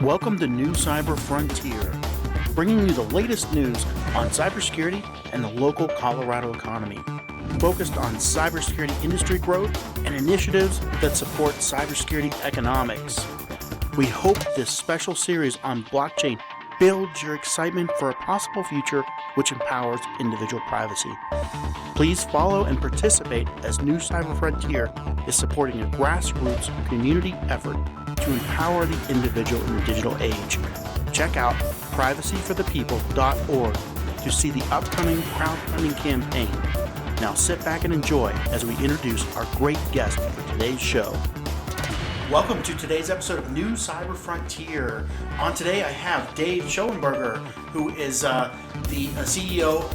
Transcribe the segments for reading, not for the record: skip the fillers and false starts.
Welcome to New Cyber Frontier, bringing you the latest news on cybersecurity and the local Colorado economy, focused on cybersecurity industry growth and initiatives that support cybersecurity economics. We hope this special series on blockchain builds your excitement for a possible future which empowers individual privacy. Please follow and participate as New Cyber Frontier is supporting a grassroots community effort to empower the individual in the digital age. Check out privacyforthepeople.org to see the upcoming crowdfunding campaign. Now sit back and enjoy as we introduce our great guest for today's show. Welcome to today's episode of New Cyber Frontier. On today I have Dave Schoenberger, who is the CEO.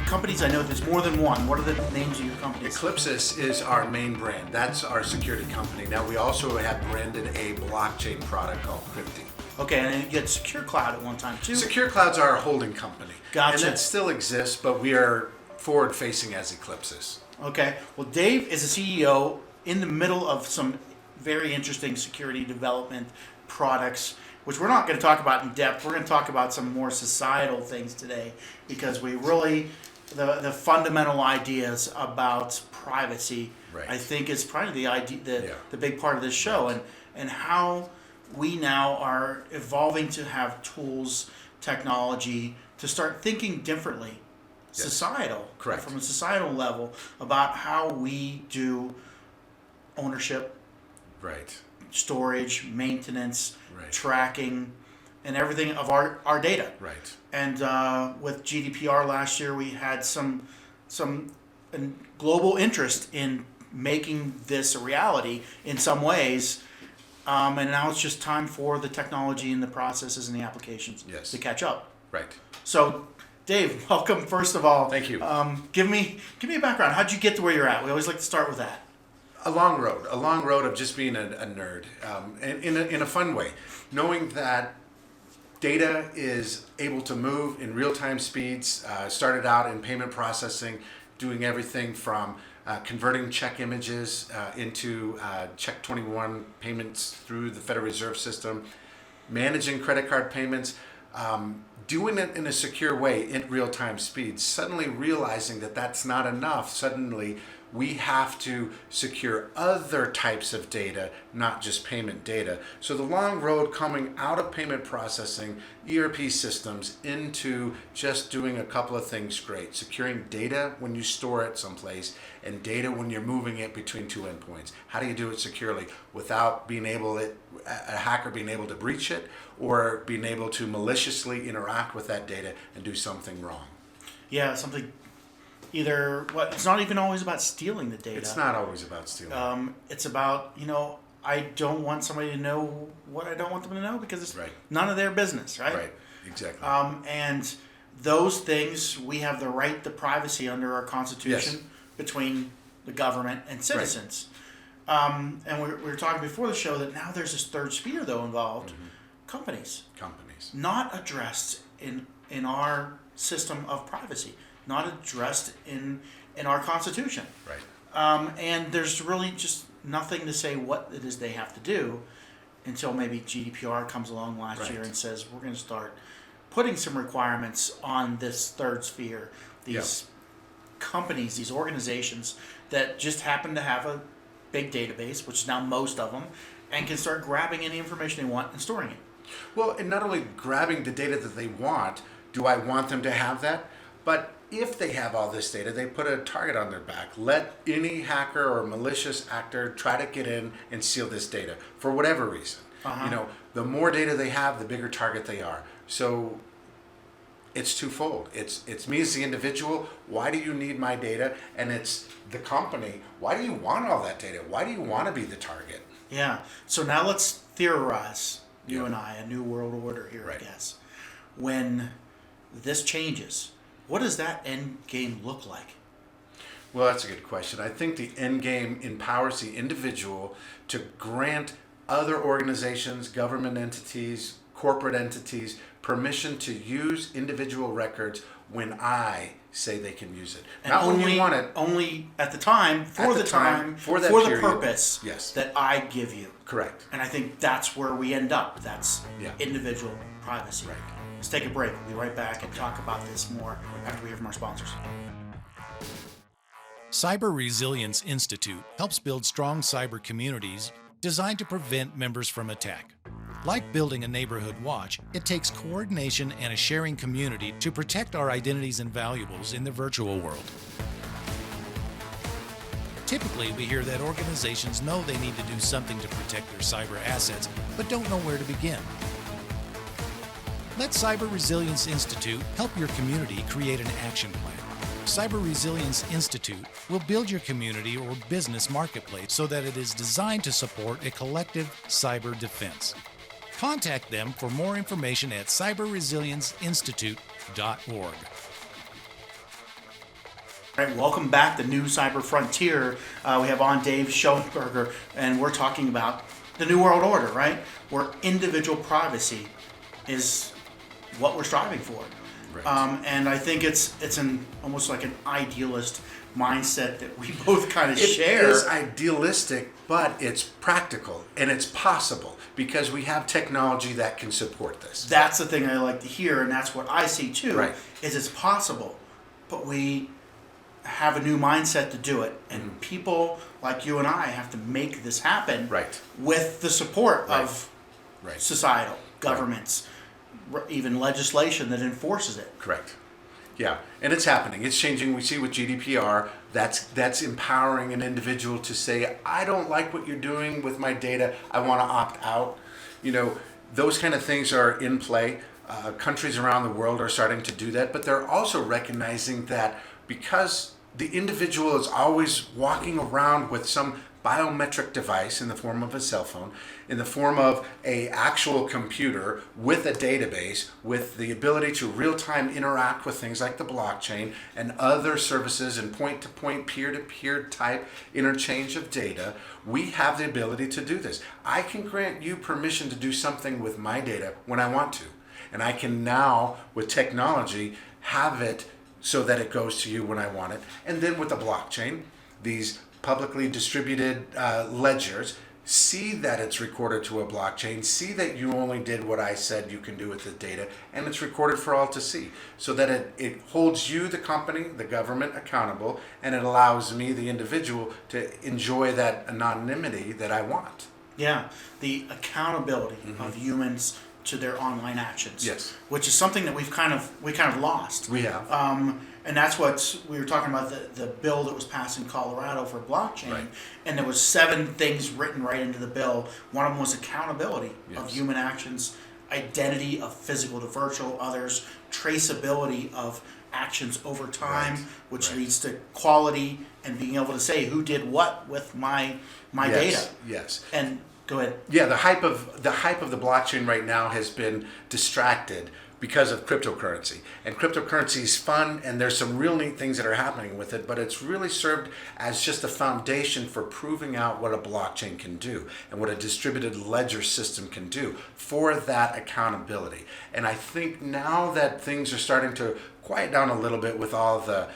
Companies, I know there's more than one. What are the names of your companies? Eclipses is our main brand. That's our security company. Now we also have branded a blockchain product called Krypti. Okay, and then you get Secure Cloud at one time too. Secure Cloud's our holding company. Gotcha. And that still exists, but we are forward-facing as Eclipses. Okay, well Dave is a CEO in the middle of some very interesting security development products, which we're not going to talk about in depth. We're going to talk about some more societal things today because we really, the fundamental ideas about privacy, right, I think is probably the idea, the big part of this show, and how we now are evolving to have tools, technology to start thinking differently, societal, correct, from a societal level about how we do ownership, right, storage, maintenance, right, tracking, and everything of our data. Right. And with GDPR last year, we had some global interest in making this a reality in some ways. And now it's just time for the technology and the processes and the applications to catch up. Right. So, Dave, welcome. First of all, thank you. Give me a background. How'd you get to where you're at? We always like to start with that. A long road of just being a nerd, in a fun way, knowing that data is able to move in real-time speeds. Started out in payment processing, doing everything from converting check images into Check 21 payments through the Federal Reserve System, managing credit card payments, doing it in a secure way in real-time speeds, suddenly realizing that that's not enough. Suddenly we have to secure other types of data, not just payment data. So the long road coming out of payment processing, ERP systems, into just doing a couple of things great. Securing data when you store it someplace, and data when you're moving it between two endpoints. How do you do it securely without a hacker being able to breach it or being able to maliciously interact with that data and do something wrong? Yeah, something. It's not even always about stealing the data. It's not always about stealing. It's about, I don't want somebody to know what I don't want them to know because it's none of their business, right? Right, exactly. And those things, we have the right to privacy under our Constitution between the government and citizens. Right. And we were talking before the show that now there's this third sphere, though, involved. Mm-hmm. Companies. Not addressed in our system of privacy. Not addressed in our Constitution. Right. And there's really just nothing to say what it is they have to do until maybe GDPR comes along last year and says we're going to start putting some requirements on this third sphere. These companies, these organizations that just happen to have a big database, which is now most of them, and can start grabbing any information they want and storing it. Well, and not only grabbing the data that they want, do I want them to have that? But if they have all this data, they put a target on their back. Let any hacker or malicious actor try to get in and steal this data for whatever reason. Uh-huh. The more data they have, the bigger target they are. So it's twofold. It's me as the individual. Why do you need my data? And it's the company. Why do you want all that data? Why do you want to be the target? Yeah. So now let's theorize, you and I, a new world order here, I guess. When this changes, what does that end game look like? Well, that's a good question. I think the end game empowers the individual to grant other organizations, government entities, corporate entities permission to use individual records when I say they can use it. And Not only, when you want it. only at the time, For the period. purpose Yes. that I give you. Correct. And I think that's where we end up. That's Yeah. individual privacy. Right. Let's take a break. We'll be right back and talk about this more after we hear from our sponsors. Cyber Resilience Institute helps build strong cyber communities designed to prevent members from attack. Like building a neighborhood watch, it takes coordination and a sharing community to protect our identities and valuables in the virtual world. Typically, we hear that organizations know they need to do something to protect their cyber assets, but don't know where to begin. Let Cyber Resilience Institute help your community create an action plan. Cyber Resilience Institute will build your community or business marketplace so that it is designed to support a collective cyber defense. Contact them for more information at cyberresilienceinstitute.org. All right, welcome back to New Cyber Frontier. We have on Dave Schoenberger, and we're talking about the New World Order, right? Where individual privacy is what we're striving for. Right. And I think it's almost like an idealist mindset that we both kind of share. It is idealistic, but it's practical and it's possible because we have technology that can support this. That's the thing I like to hear, and that's what I see too. Right. Is it's possible, but we have a new mindset to do it, and people like you and I have to make this happen. Right. With the support of Right. societal governments. Even legislation that enforces it. Correct. Yeah, and it's happening. It's changing. We see with GDPR, that's empowering an individual to say, I don't like what you're doing with my data. I want to opt out. You know, those kind of things are in play. Countries around the world are starting to do that, but they're also recognizing that because the individual is always walking around with some biometric device in the form of a cell phone, in the form of a actual computer with a database, with the ability to real-time interact with things like the blockchain and other services and point-to-point, peer-to-peer type interchange of data, we have the ability to do this. I can grant you permission to do something with my data when I want to. And I can now, with technology, have it so that it goes to you when I want it. And then with the blockchain, these publicly distributed ledgers see that it's recorded to a blockchain, see that you only did what I said you can do with the data, and it's recorded for all to see, so that it holds you, the company, the government, accountable, and it allows me, the individual, to enjoy that anonymity that I want. Yeah, the accountability of humans to their online actions. Yes. Which is something that we kind of lost. We have. And that's what we were talking about, the bill that was passed in Colorado for blockchain. Right. And there was 7 things written right into the bill. One of them was accountability of Yes. human actions, identity of physical to virtual, others, traceability of actions over time, Right. which Right. leads to quality and being able to say who did what with my data. Yes. And go ahead. Yeah, the hype of the blockchain right now has been distracted because of cryptocurrency. And cryptocurrency is fun, and there's some real neat things that are happening with it, but it's really served as just a foundation for proving out what a blockchain can do and what a distributed ledger system can do for that accountability. And I think now that things are starting to quiet down a little bit with all the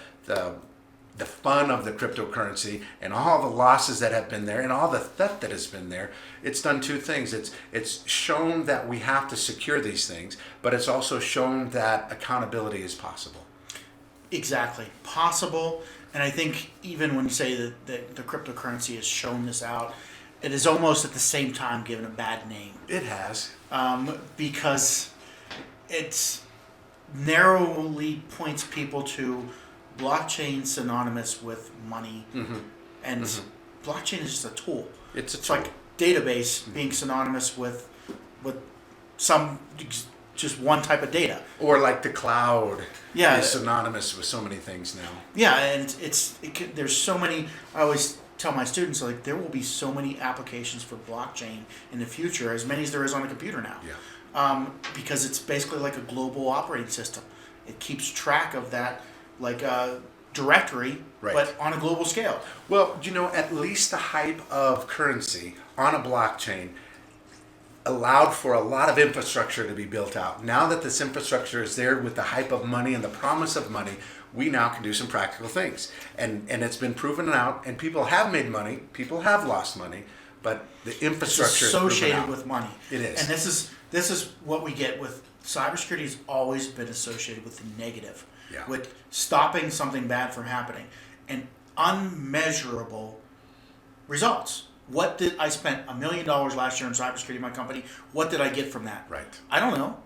fun of the cryptocurrency and all the losses that have been there and all the theft that has been there, it's done 2 things. It's shown that we have to secure these things, but it's also shown that accountability is possible. Exactly. Possible. And I think even when you say that the cryptocurrency has shown this out, it is almost at the same time given a bad name. It has. Because it's narrowly points people to blockchain synonymous with money. And blockchain is just a tool. It's like database being synonymous with some just one type of data. Or like the cloud Yeah. is synonymous with so many things now. Yeah, and there's so many. I always tell my students, like, there will be so many applications for blockchain in the future, as many as there is on a computer now. Yeah. Because it's basically like a global operating system. It keeps track of that, like a directory, Right. but on a global scale. Well, at least the hype of currency on a blockchain allowed for a lot of infrastructure to be built out. Now that this infrastructure is there with the hype of money and the promise of money, we now can do some practical things. And it's been proven out, and people have made money, people have lost money, but the infrastructure It's is proven associated out. with money. It is. And this is what we get with cybersecurity. Has always been associated with the negative, Yeah. with stopping something bad from happening, and unmeasurable results. What did I spent $1 million last year in cybersecurity in my company? What did I get from that? Right. I don't know.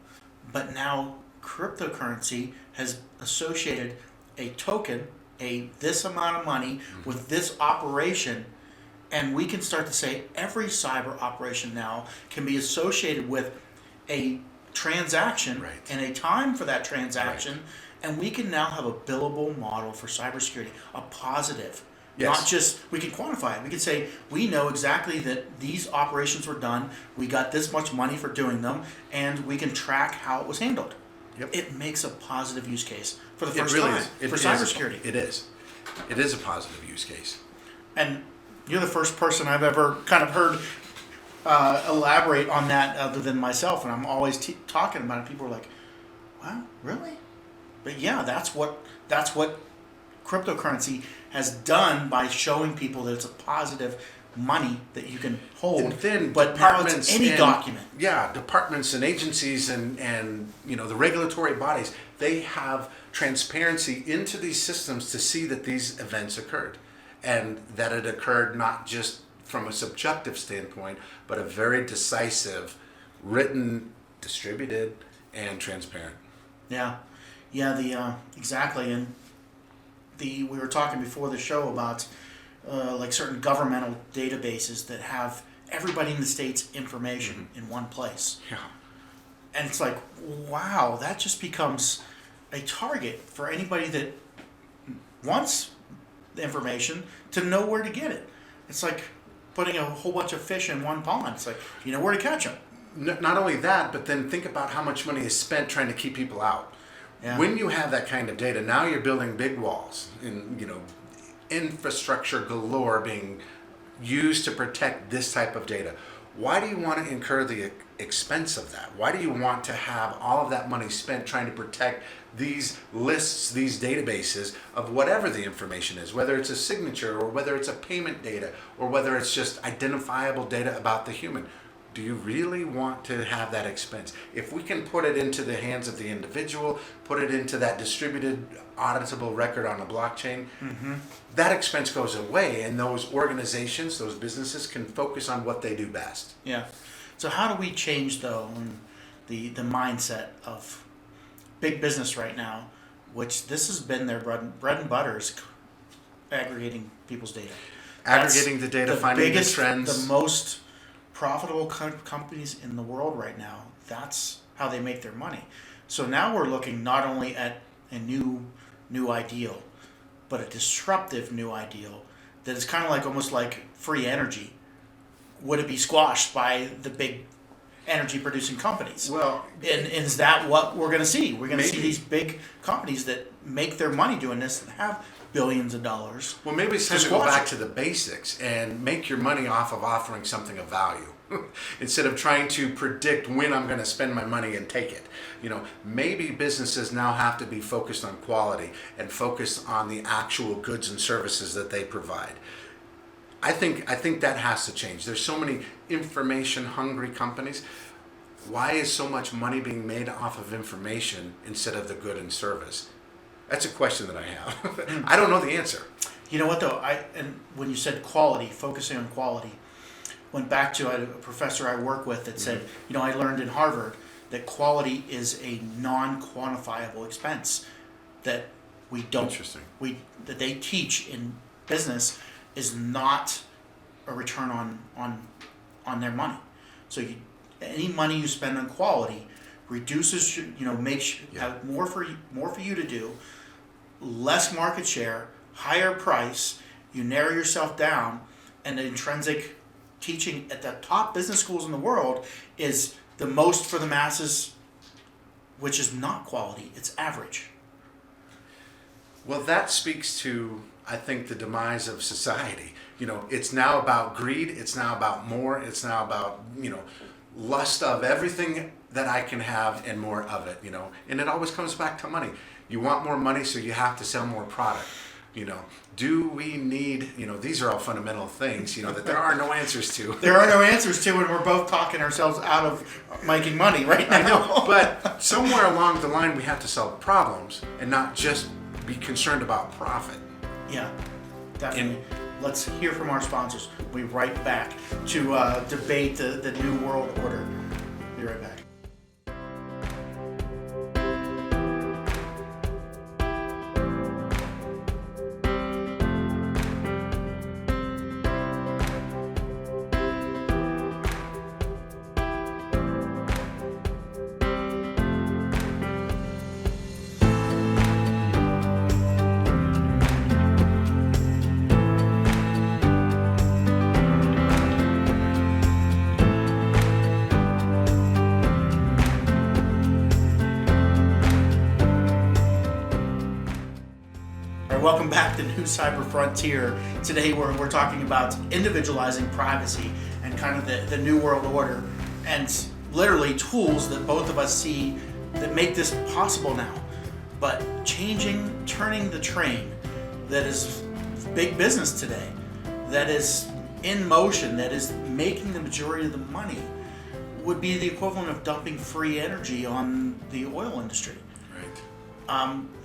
But now cryptocurrency has associated a token, this amount of money with this operation, and we can start to say every cyber operation now can be associated with a transaction Right. and a time for that transaction, and we can now have a billable model for cybersecurity, a positive. Yes. Not just, we can quantify it. We can say, we know exactly that these operations were done, we got this much money for doing them, and we can track how it was handled. Yep. It makes a positive use case for the It first really time is. It for is. cybersecurity. It is. It is a positive use case. And you're the first person I've ever kind of heard elaborate on that other than myself, and I'm always talking about it. People are like, wow, really? But yeah, that's what cryptocurrency has done by showing people that it's a positive money that you can hold. And then but now departments it's any and- document. Yeah, departments and agencies and the regulatory bodies, they have transparency into these systems to see that these events occurred, and that it occurred not just from a subjective standpoint, but a very decisive, written, distributed, and transparent. Yeah, exactly. And we were talking before the show about like certain governmental databases that have everybody in the state's information in one place. Yeah. And it's like, wow, that just becomes a target for anybody that wants the information to know where to get it. It's like putting a whole bunch of fish in one pond. It's like, you know where to catch them. Not only that, but then think about how much money is spent trying to keep people out. Yeah. When you have that kind of data, now you're building big walls and infrastructure galore being used to protect this type of data. Why do you want to incur the expense of that? Why do you want to have all of that money spent trying to protect these lists, these databases of whatever the information is, whether it's a signature or whether it's a payment data or whether it's just identifiable data about the human? Do you really want to have that expense? If we can put it into the hands of the individual, put it into that distributed auditable record on a blockchain, that expense goes away, and those organizations, those businesses can focus on what they do best. Yeah. So how do we change though the mindset of big business right now, which this has been their bread and butter is aggregating people's data. Aggregating the data, finding the biggest, trends. The most profitable companies in the world right now, that's how they make their money. So now we're looking not only at a new ideal, but a disruptive new ideal that is kind of like almost like free energy. Would it be squashed by the big energy producing companies? Well, And is that what we're going to see? We're going to see Maybe. these big companies that make their money doing this and have billions of dollars. well, maybe it's time to go squash back it. to the basics and make your money off of offering something of value. Instead of trying to predict when I'm going to spend my money and take it. Maybe businesses now have to be focused on quality and focused on the actual goods and services that they provide. I think that has to change. There's so many information hungry companies. Why is so much money being made off of information instead of the good and service? That's a question that I have. I don't know the answer. You know what though? And when you said quality, focusing on quality, went back to a professor I work with that said, I learned in Harvard that quality is a non-quantifiable expense that we don't. Interesting. That they teach in business is not a return on their money. So any money you spend on quality reduces, makes have more for you to do, less market share, higher price. You narrow yourself down, and the intrinsic teaching at the top business schools in the world is the most for the masses, which is not quality, it's average. Well, that speaks to, I think, the demise of society. It's now about greed. It's now about more. It's now about, lust of everything that I can have and more of it, And it always comes back to money. You want more money, so you have to sell more product. Do we need, these are all fundamental things, that there are no answers to. There are no answers to, and we're both talking ourselves out of making money right now. I know, but somewhere along the line, we have to solve problems and not just be concerned about profit. Yeah, definitely. Let's hear from our sponsors. We'll be right back to debate the New World Order. Be right back. Welcome back to New Cyber Frontier. Today we're talking about individualizing privacy and kind of the New World Order, and literally tools that both of us see that make this possible now. But turning the train that is big business today, that is in motion, that is making the majority of the money, would be the equivalent of dumping free energy on the oil industry.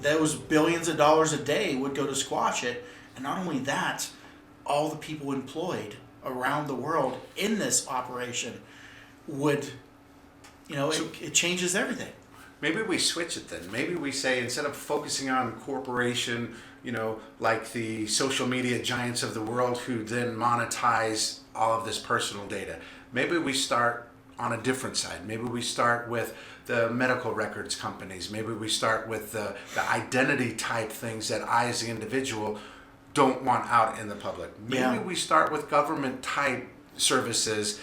Those billions of dollars a day would go to squash it, and not only that, all the people employed around the world in this operation would, it changes everything. Maybe we switch it then. Maybe we say, instead of focusing on corporation, like the social media giants of the world who then monetize all of this personal data, maybe we start on a different side. Maybe we start with the medical records companies. Maybe we start with the identity type things that I as an individual don't want out in the public. Maybe we start with government type services.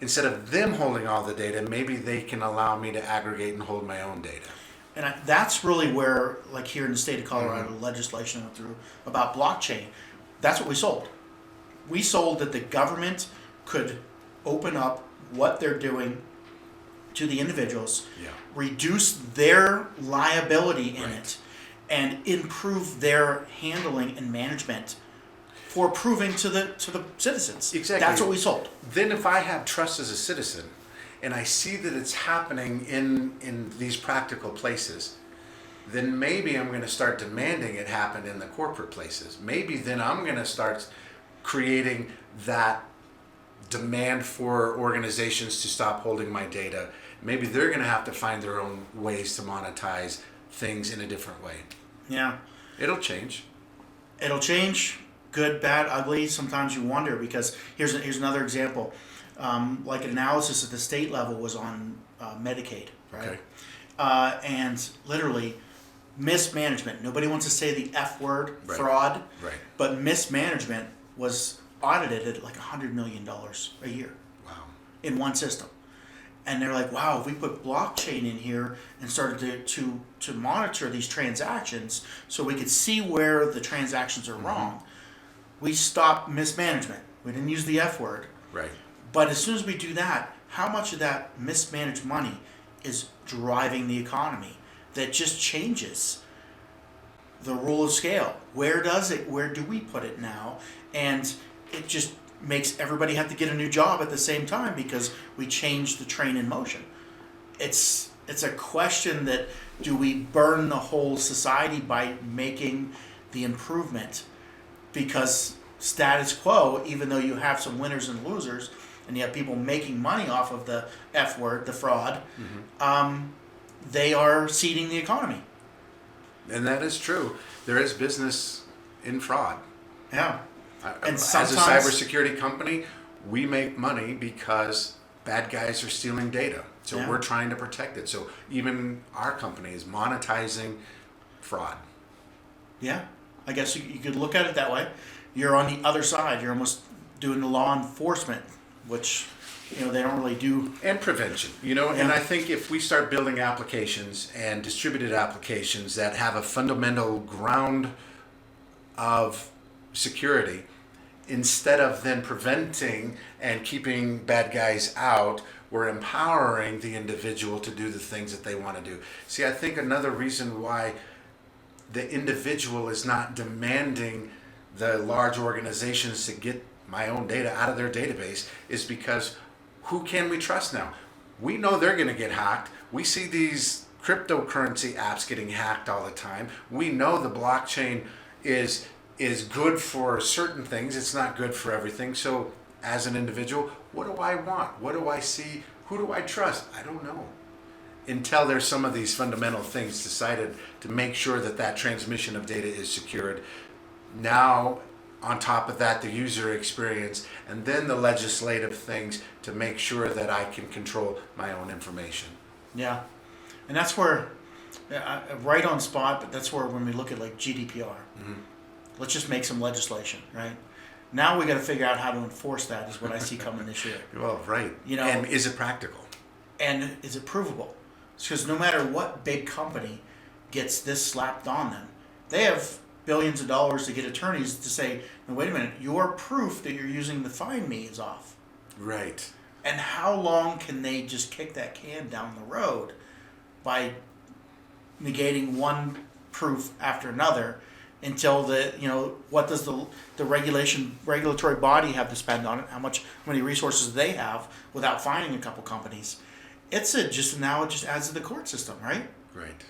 Instead of them holding all the data, maybe they can allow me to aggregate and hold my own data. And that's really where, like here in the state of Colorado, legislation went through about blockchain. That's what we sold. We sold that the government could open up what they're doing to the individuals, reduce their liability in it, and improve their handling and management for proving to the citizens. Exactly. That's what we sold. Then if I have trust as a citizen and I see that it's happening in these practical places, then maybe I'm going to start demanding it happen in the corporate places. Maybe then I'm going to start creating that demand for organizations to stop holding my data. Maybe they're going to have to find their own ways to monetize things in a different way. Yeah. It'll change. It'll change. Good, bad, ugly. Sometimes you wonder, because here's another example. Like an analysis at the state level was on Medicaid, right? Okay. And literally mismanagement. Nobody wants to say the F word, Right. fraud. Right. But mismanagement was audited at like $100 million a year. Wow. In one system. And they're like, wow, if we put blockchain in here and started to monitor these transactions so we could see where the transactions are wrong, we stop mismanagement. We didn't use the F word. Right. But as soon as we do that, how much of that mismanaged money is driving the economy? That just changes the rule of scale. Where do we put it now? And it just makes everybody have to get a new job at the same time because we changed the train in motion. It's a question that, do we burn the whole society by making the improvement? Because status quo, even though you have some winners and losers, and you have people making money off of the F word, the fraud, they are seeding the economy. And that is true. There is business in fraud. Yeah. And as a cybersecurity company, we make money because bad guys are stealing data. So we're trying to protect it. So even our company is monetizing fraud. Yeah. I guess you could look at it that way. You're on the other side. You're almost doing the law enforcement, which they don't really do. And prevention, and I think if we start building applications and distributed applications that have a fundamental ground of security, instead of then preventing and keeping bad guys out, we're empowering the individual to do the things that they want to do. See, I think another reason why the individual is not demanding the large organizations to get my own data out of their database is because who can we trust now? We know they're going to get hacked. We see these cryptocurrency apps getting hacked all the time. We know the blockchain is good for certain things. It's not good for everything. So as an individual, what do I want? What do I see? Who do I trust? I don't know. Until there's some of these fundamental things decided to make sure that that transmission of data is secured. Now, on top of that, the user experience, and then the legislative things to make sure that I can control my own information. Yeah, and that's where, right on spot, but that's where when we look at like GDPR, let's just make some legislation, right? Now we got to figure out how to enforce that is what I see coming this year. Well, right. You know, and is it practical? And is it provable? Because no matter what big company gets this slapped on them, they have billions of dollars to get attorneys to say, no, wait a minute, your proof that you're using to find me is off. Right. And how long can they just kick that can down the road by negating one proof after another until what does the regulatory body have to spend on it? How many resources they have without finding a couple companies? Now it just adds to the court system, right? Right.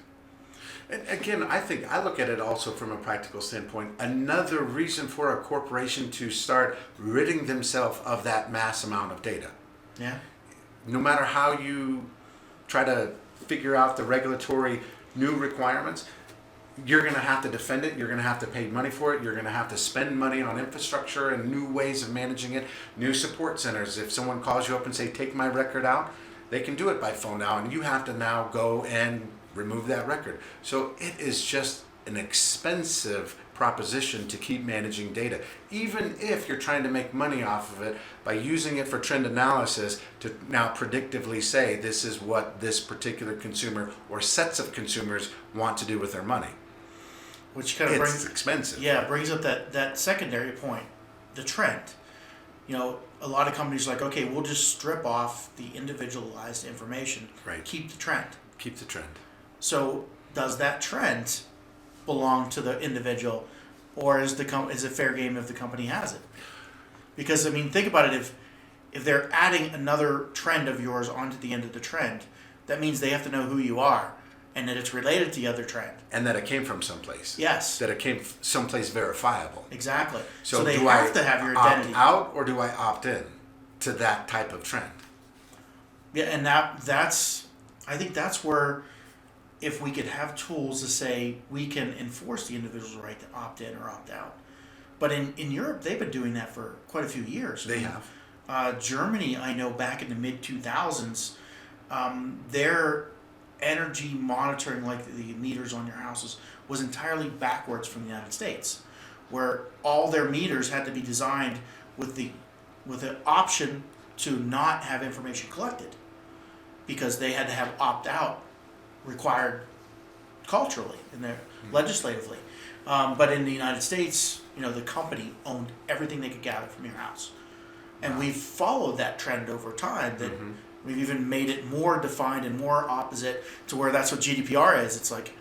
And again, I look at it also from a practical standpoint. Another reason for a corporation to start ridding themselves of that mass amount of data. Yeah. No matter how you try to figure out the regulatory new requirements, you're going to have to defend it. You're going to have to pay money for it. You're going to have to spend money on infrastructure and new ways of managing it, new support centers. If someone calls you up and say, take my record out, they can do it by phone now, and you have to now go and remove that record. So it is just an expensive proposition to keep managing data, even if you're trying to make money off of it by using it for trend analysis to now predictively say this is what this particular consumer or sets of consumers want to do with their money. Which kind of brings expensive. Yeah, brings up that secondary point, the trend. A lot of companies are like, okay, we'll just strip off the individualized information. Right. Keep the trend. Keep the trend. So does that trend belong to the individual, or is it fair game if the company has it? Because think about it. If they're adding another trend of yours onto the end of the trend, that means they have to know who you are and that it's related to the other trend. And that it came from someplace. Yes. That it came someplace verifiable. Exactly. So they do have I to have your identity. opt out or do I opt in to that type of trend? Yeah, and I think that's where, if we could have tools to say we can enforce the individual's right to opt in or opt out. But in Europe, they've been doing that for quite a few years. They have. Germany, I know back in the mid-2000s, their energy monitoring, like the meters on your houses, was entirely backwards from the United States, where all their meters had to be designed with the option to not have information collected, because they had to have opt-out required culturally and legislatively. But in the United States, the company owned everything they could gather from your house. And we've followed that trend over time, that we've even made it more defined and more opposite to where that's what GDPR is. It's like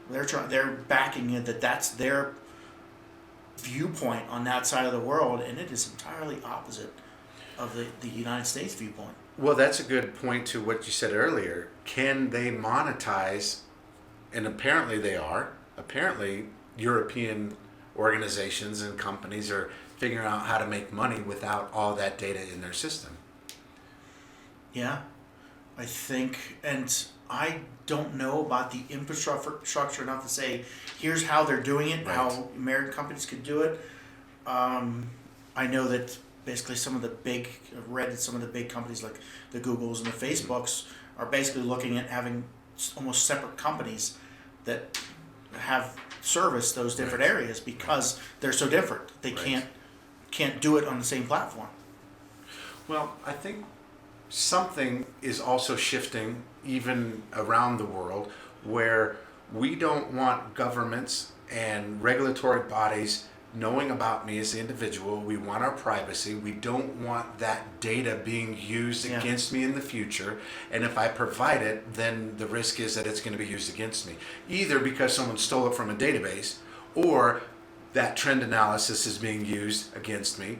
they're backing it, that's their viewpoint on that side of the world, and it is entirely opposite of the United States viewpoint. Well, that's a good point to what you said earlier. Can they monetize? And apparently they are. Apparently European organizations and companies are figuring out how to make money without all that data in their system. Yeah, I think, and I don't know about the infrastructure enough to say, here's how they're doing it, Right. how American companies could do it. I know that basically some of the big companies like the Googles and the Facebooks are basically looking at having almost separate companies that have service those different areas because they're so different. They can't do it on the same platform. Well, I think something is also shifting even around the world where we don't want governments and regulatory bodies knowing about me as the individual. We want our privacy. We don't want that data being used against me in the future. And if I provide it, then the risk is that it's going to be used against me, either because someone stole it from a database, or that trend analysis is being used against me.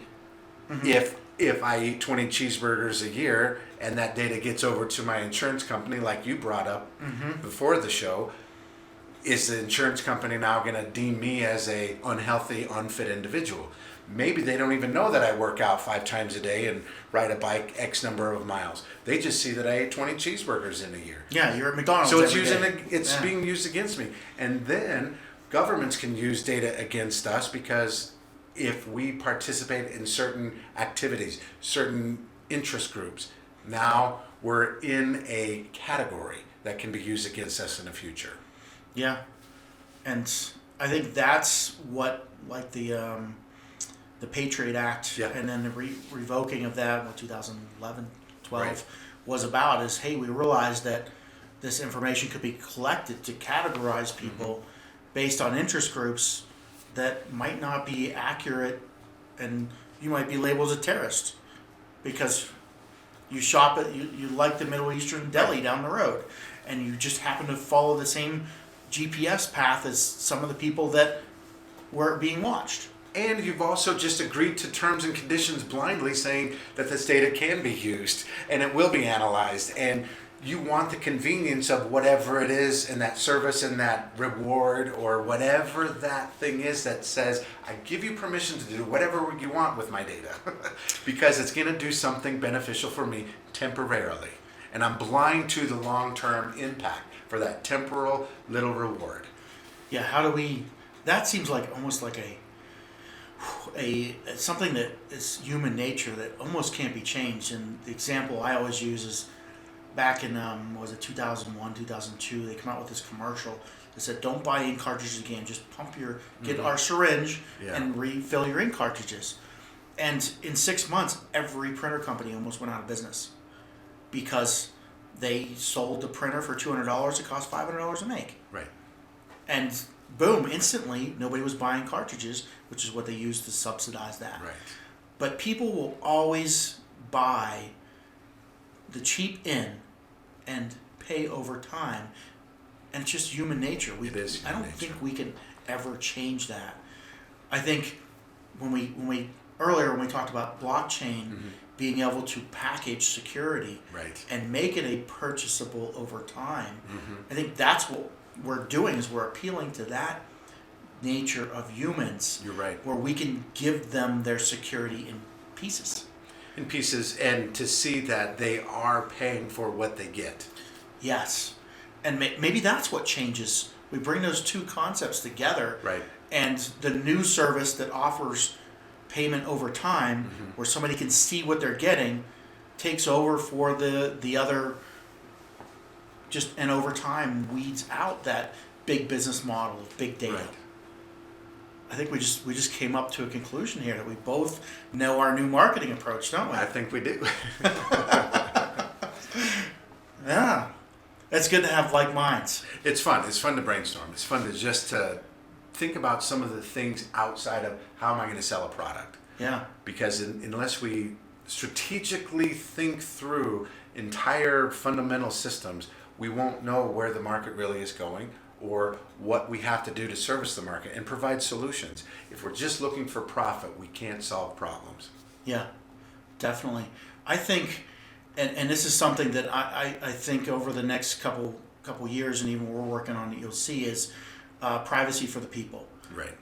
If I eat 20 cheeseburgers a year and that data gets over to my insurance company, like you brought up before the show, is the insurance company now going to deem me as a unhealthy, unfit individual? Maybe they don't even know that I work out 5 times a day and ride a bike X number of miles. They just see that I ate 20 cheeseburgers in a year. Yeah, you're at McDonald's. So it's every day. being used against me. And then governments can use data against us, because if we participate in certain activities, certain interest groups, now we're in a category that can be used against us in the future. Yeah, and I think that's what, like the Patriot Act, and then the revoking of that, 2011, 12, was about, is, hey, we realized that this information could be collected to categorize people based on interest groups that might not be accurate, and you might be labeled as a terrorist because you shop at, you like the Middle Eastern deli down the road, and you just happen to follow the same GPS path as some of the people that were being watched. And you've also just agreed to terms and conditions blindly, saying that this data can be used and it will be analyzed, and you want the convenience of whatever it is in that service and that reward, or whatever that thing is that says, I give you permission to do whatever you want with my data because it's going to do something beneficial for me temporarily. And I'm blind to the long-term impact for that temporal little reward. Yeah, how do we, that seems like almost like a something that is human nature that almost can't be changed. And the example I always use is back in, was it 2001, 2002, they come out with this commercial that said, don't buy ink cartridges again, just pump get our syringe and refill your ink cartridges. And in 6 months, every printer company almost went out of business because they sold the printer for $200, it cost $500 to make. Right. And boom, instantly, nobody was buying cartridges, which is what they used to subsidize that. Right. But people will always buy the cheap in and pay over time, and it's just human nature. It is human I don't nature. think we can ever change that. I think when we earlier when we talked about blockchain being able to package security and make it a purchasable over time, I think that's what we're doing, is we're appealing to that nature of humans. You're right. Where we can give them their security in pieces. In pieces, and to see that they are paying for what they get. Yes. And maybe that's what changes. We bring those two concepts together. Right. And the new service that offers payment over time, where somebody can see what they're getting, takes over for the other, and over time weeds out that big business model of big data. Right. I think we just came up to a conclusion here that we both know our new marketing approach, don't we? I think we do. Yeah. It's good to have like minds. It's fun. It's fun to brainstorm. It's fun to just think about some of the things outside of how am I going to sell a product. Yeah. Because unless we strategically think through entire fundamental systems, we won't know where the market really is going, or what we have to do to service the market and provide solutions. If we're just looking for profit, we can't solve problems. Yeah, definitely. I think, and this is something that I think over the next couple years, and even we're working on it, you'll see, is privacy for the people. Right.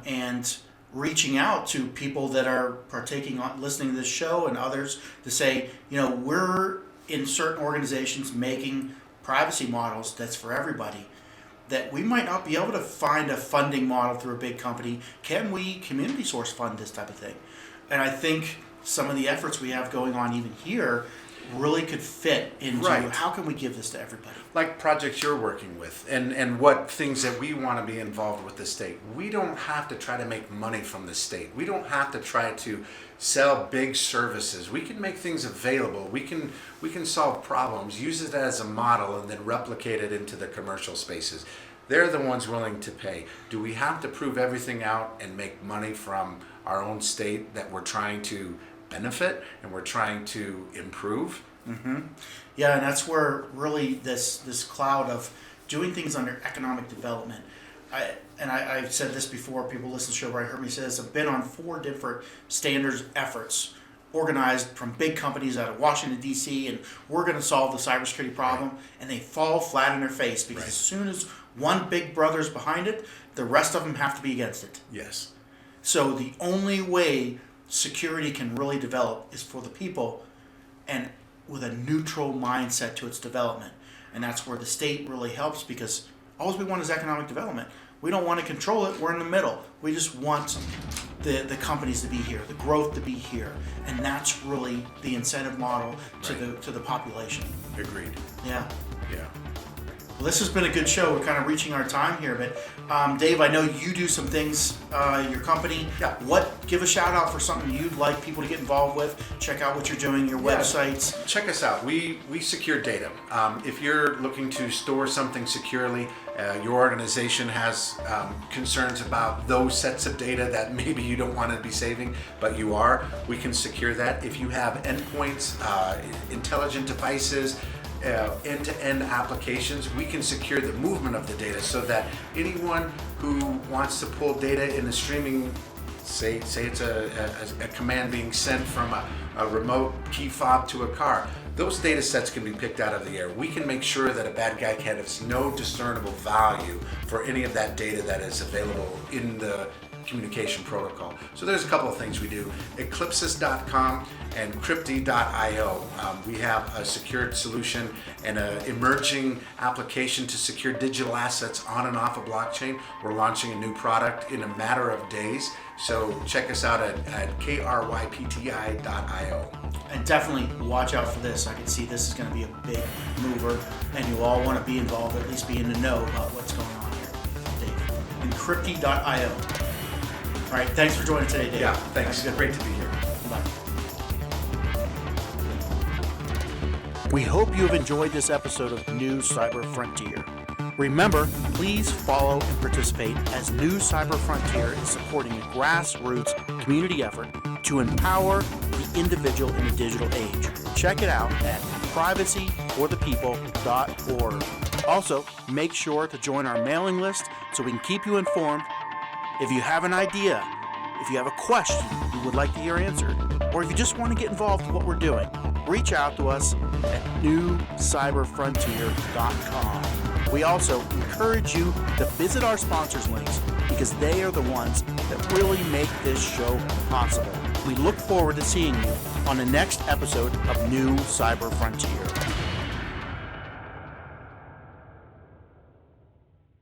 And reaching out to people that are listening to this show and others to say, we're in certain organizations making privacy models that's for everybody, that we might not be able to find a funding model through a big company. Can we community source fund this type of thing? And I think some of the efforts we have going on even here really could fit into how can we give this to everybody? Like projects you're working with, and what things that we want to be involved with the state. We don't have to try to make money from the state. We don't have to try to sell big services. We can make things available. We can solve problems, use it as a model, and then replicate it into the commercial spaces. They're the ones willing to pay. Do we have to prove everything out and make money from our own state that we're trying to benefit and we're trying to improve? Yeah, and that's where really this cloud of doing things under economic development. I've said this before, people listen to the show where I heard me say this, I've been on 4 different standards efforts organized from big companies out of Washington, D.C., and we're going to solve the cybersecurity problem, and they fall flat on their face because as soon as one big brother's behind it, the rest of them have to be against it. Yes. So the only way security can really develop is for the people and with a neutral mindset to its development. And that's where the state really helps, because all we want is economic development. We don't want to control it. We're in the middle. We just want the companies to be here, the growth to be here, and that's really the incentive model to the population. Agreed. Yeah. Yeah. Well, this has been a good show. We're kind of reaching our time here, but Dave, I know you do some things, your company. Yeah. Give a shout out for something you'd like people to get involved with. Check out what you're doing, your websites. Check us out. We secure data. If you're looking to store something securely, your organization has concerns about those sets of data that maybe you don't want to be saving, but you are, we can secure that. If you have endpoints, intelligent devices, end-to-end applications, we can secure the movement of the data so that anyone who wants to pull data in a streaming, say it's a command being sent from a remote key fob to a car, those data sets can be picked out of the air. We can make sure that a bad guy has no discernible value for any of that data that is available in the communication protocol. So there's a couple of things we do. Eclipses.com and Krypti.io. We have a secured solution and an emerging application to secure digital assets on and off a blockchain. We're launching a new product in a matter of days. So check us out at krypti.io. And definitely watch out for this. I can see this is going to be a big mover, and you all want to be involved, or at least be in the know about what's going on here, Dave. And Krypti.io. All right, thanks for joining today, Dave. Yeah, thanks. Great to be here. Bye. We hope you have enjoyed this episode of New Cyber Frontier. Remember, please follow and participate, as New Cyber Frontier is supporting a grassroots community effort to empower the individual in the digital age. Check it out at privacyforthepeople.org. Also, make sure to join our mailing list so we can keep you informed. If you have an idea, if you have a question you would like to hear answered, or if you just want to get involved in what we're doing, reach out to us at newcyberfrontier.com. We also encourage you to visit our sponsors links, because they are the ones that really make this show possible. We look forward to seeing you on the next episode of New Cyber Frontier.